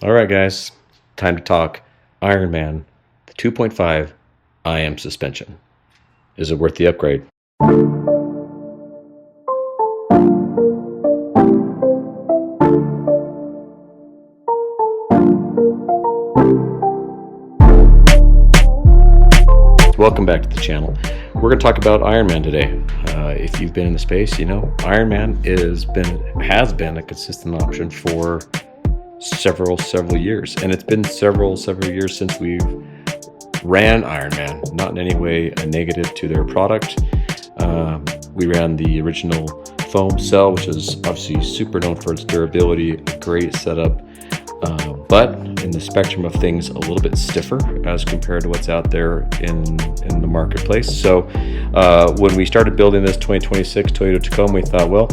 All right, guys, time to talk Ironman, the 2.5 IM suspension. Is it worth the upgrade? Welcome back to the channel. We're going to talk about Ironman today. If you've been in the space, you know Ironman has been a consistent option for several years, and it's been several years since we've ran Ironman. Not in any way a negative to their product. We ran the original foam cell, which is obviously super known for its durability, a great setup, but in the spectrum of things, a little bit stiffer as compared to what's out there in the marketplace. So when we started building this 2026 Toyota Tacoma, we thought, well,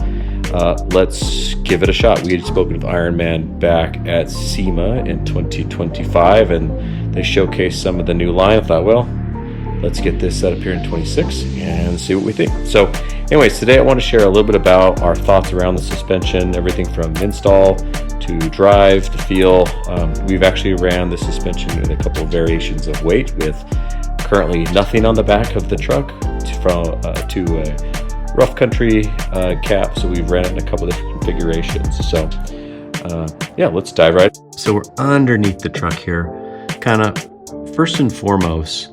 let's give it a shot. We had spoken with Ironman back at SEMA in 2025, and they showcased some of the new line. I thought, well, let's get this set up here in 26 and see what we think. So anyways, today I want to share a little bit about our thoughts around the suspension, everything from install to drive to feel. We've actually ran the suspension in a couple of variations of weight, with currently nothing on the back of the truck to a rough country cap. So we've ran it in a couple of different configurations. So yeah, let's dive right. So we're underneath the truck here. Kind of first and foremost,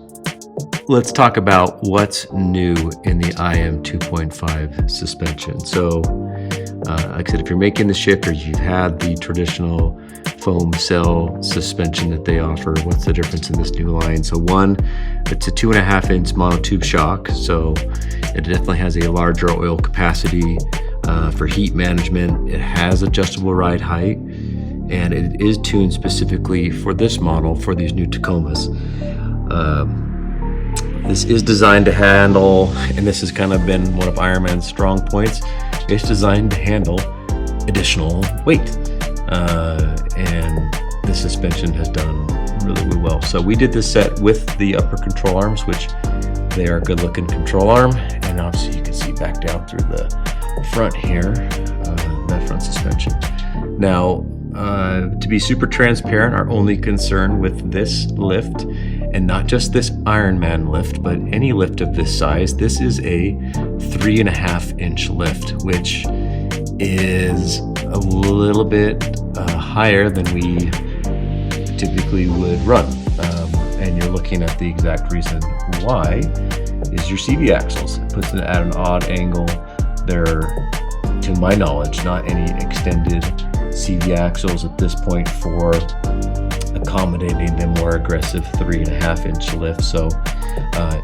let's talk about what's new in the IM 2.5 suspension. So like I said, if you're making the shift or you've had the traditional foam cell suspension that they offer, what's the difference in this new line? So one, it's a 2.5-inch monotube shock, so it definitely has a larger oil capacity for heat management. It has adjustable ride height, and it is tuned specifically for this model for these new Tacomas. This is designed to handle, and this has kind of been one of Ironman's strong points, it's designed to handle additional weight. And the suspension has done really well. So we did this set with the upper control arms, which they are a good looking control arm. And obviously you can see back down through the front here, that front suspension. Now, to be super transparent, our only concern with this lift, and not just this Ironman lift, but any lift of this size, this is a 3.5-inch lift, which is a little bit higher than we typically would run. And you're looking at the exact reason why is your CV axles. It puts it at an odd angle. They're, to my knowledge, not any extended CV axles at this point for accommodating the more aggressive 3.5-inch lift. So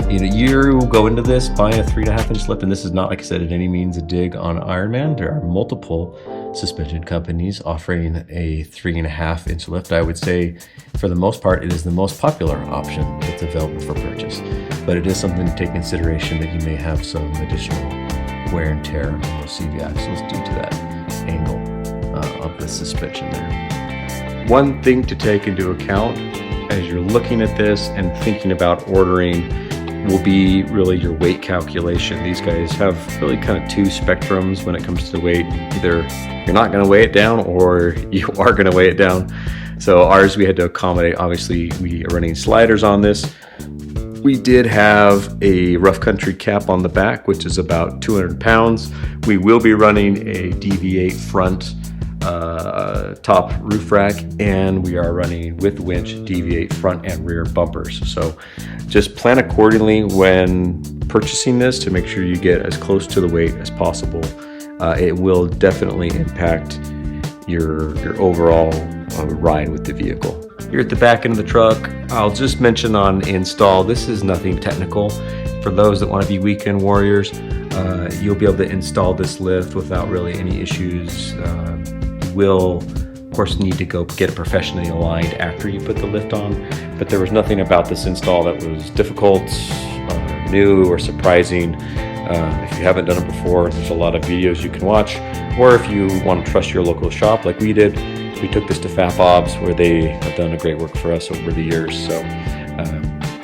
you go into this buying a 3.5-inch lift, and this is not, like I said, at any means a dig on Ironman. There are multiple suspension companies offering a 3.5-inch lift. I would say for the most part it is the most popular option that's available for purchase, but it is something to take consideration that you may have some additional wear and tear on those CV axles due to that angle of the suspension there. One thing to take into account as you're looking at this and thinking about ordering will be really your weight calculation. These guys have really kind of two spectrums when it comes to weight. Either you're not going to weigh it down or you are going to weigh it down. So ours, we had to accommodate. Obviously, we are running sliders on this. We did have a rough country cap on the back, which is about 200 pounds. We will be running a DV8 front top roof rack, and we are running with winch DV8 front and rear bumpers. So just plan accordingly when purchasing this to make sure you get as close to the weight as possible. It will definitely impact your overall ride with the vehicle. Here at the back end of the truck, I'll just mention on install, this is nothing technical. For those that want to be weekend warriors, you'll be able to install this lift without really any issues. You will, of course, need to go get it professionally aligned after you put the lift on, but there was nothing about this install that was difficult, new, or surprising. If you haven't done it before, there's a lot of videos you can watch, or if you want to trust your local shop like we did, we took this to Fat Bob's, where they have done a great work for us over the years. So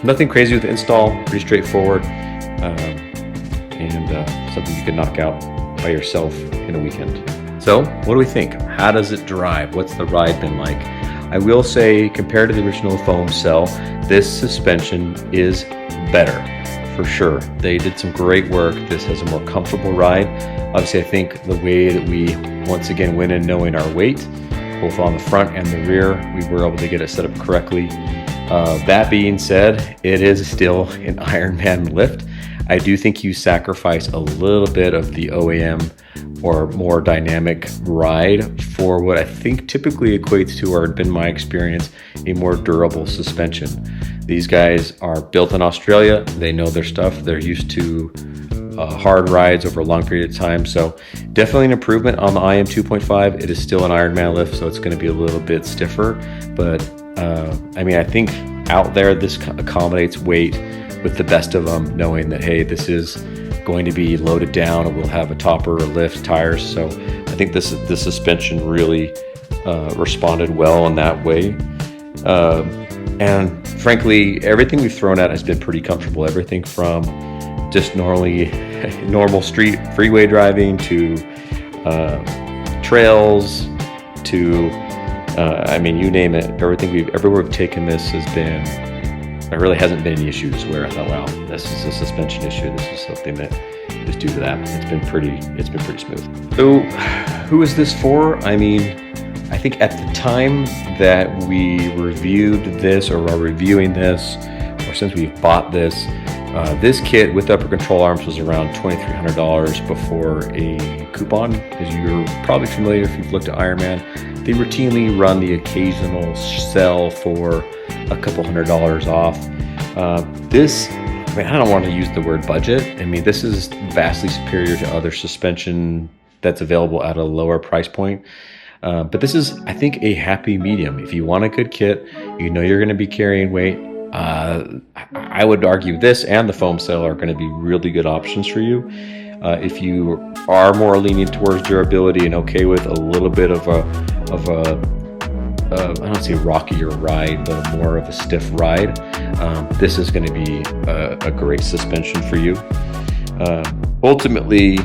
nothing crazy with the install, pretty straightforward, and something you can knock out by yourself in a weekend. So what do we think? How does it drive? What's the ride been like? I will say, compared to the original foam cell, this suspension is better for sure. They did some great work. This has a more comfortable ride. Obviously, I think the way that we once again went in knowing our weight, both on the front and the rear, we were able to get it set up correctly. That being said, it is still an Ironman lift. I do think you sacrifice a little bit of the OEM or more dynamic ride for what I think typically equates to, or had been my experience, a more durable suspension. These guys are built in Australia. They know their stuff. They're used to hard rides over a long period of time. So definitely an improvement on the IM2.5. It is still an Ironman lift, so it's going to be a little bit stiffer. But I mean, I think out there, this accommodates weight with the best of them, knowing that, hey, this is going to be loaded down. It will have a topper or lift tires. So I think this suspension really responded well in that way. And frankly, everything we've thrown at has been pretty comfortable. Everything from just normal street freeway driving to trails to I mean, you name it. Everywhere we've taken this has been, there really hasn't been any issues where I thought, wow, this is a suspension issue. This is something that is due to that. It's been pretty smooth. So who is this for? I mean, I think at the time that we reviewed this or are reviewing this, or since we've bought this, this kit with upper control arms was around $2,300 before a coupon. As you're probably familiar if you've looked at Ironman, they routinely run the occasional sell for a couple $100 off. This, I mean, I don't want to use the word budget. I mean, this is vastly superior to other suspension that's available at a lower price point. But this is, I think, a happy medium. If you want a good kit, you know you're going to be carrying weight. I would argue this and the foam cell are going to be really good options for you. If you are more lenient towards durability and okay with a little bit of a I don't say rockier ride, but more of a stiff ride, this is going to be a great suspension for you. Ultimately,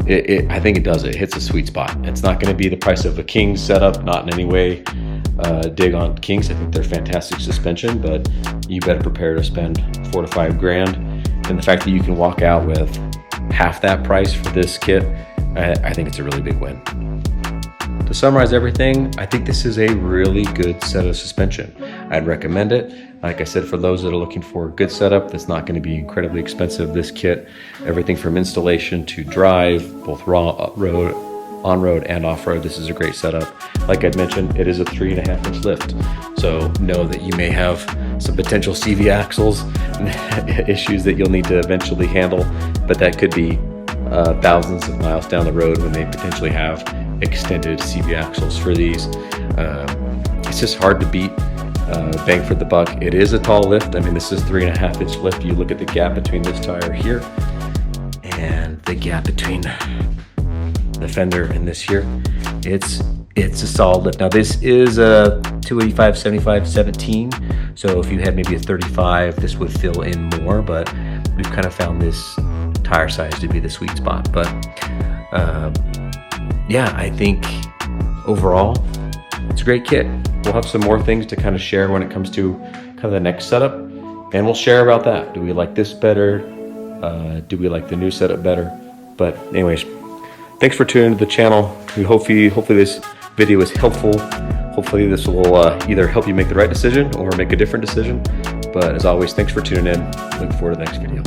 I think it hits a sweet spot. It's not going to be the price of a King's setup, not in any way dig on Kings. I think they're fantastic suspension, but you better prepare to spend $4 to $5 grand. And the fact that you can walk out with half that price for this kit, I think it's a really big win. To summarize everything, I think this is a really good set of suspension. I'd recommend it. Like I said, for those that are looking for a good setup that's not going to be incredibly expensive, this kit, everything from installation to drive, both on-road and off-road, this is a great setup. Like I'd mentioned, it is a 3.5-inch lift. So know that you may have some potential CV axles issues that you'll need to eventually handle, but that could be thousands of miles down the road when they potentially have extended CV axles for these. It's just hard to beat. Bang for the buck. It is a tall lift. I mean, this is 3.5-inch lift. You look at the gap between this tire here and the gap between the fender and this here. It's a solid lift. Now this is a 285, 75, 17. So if you had maybe a 35, this would fill in more, but we've kind of found this tire size to be the sweet spot. But yeah, I think overall, it's a great kit. We'll have some more things to kind of share when it comes to kind of the next setup, and we'll share about that. Do we like this better? Do we like the new setup better? But anyways, thanks for tuning to the channel. Hopefully this video is helpful. Hopefully this will either help you make the right decision or make a different decision. But as always, thanks for tuning in. Looking forward to the next video.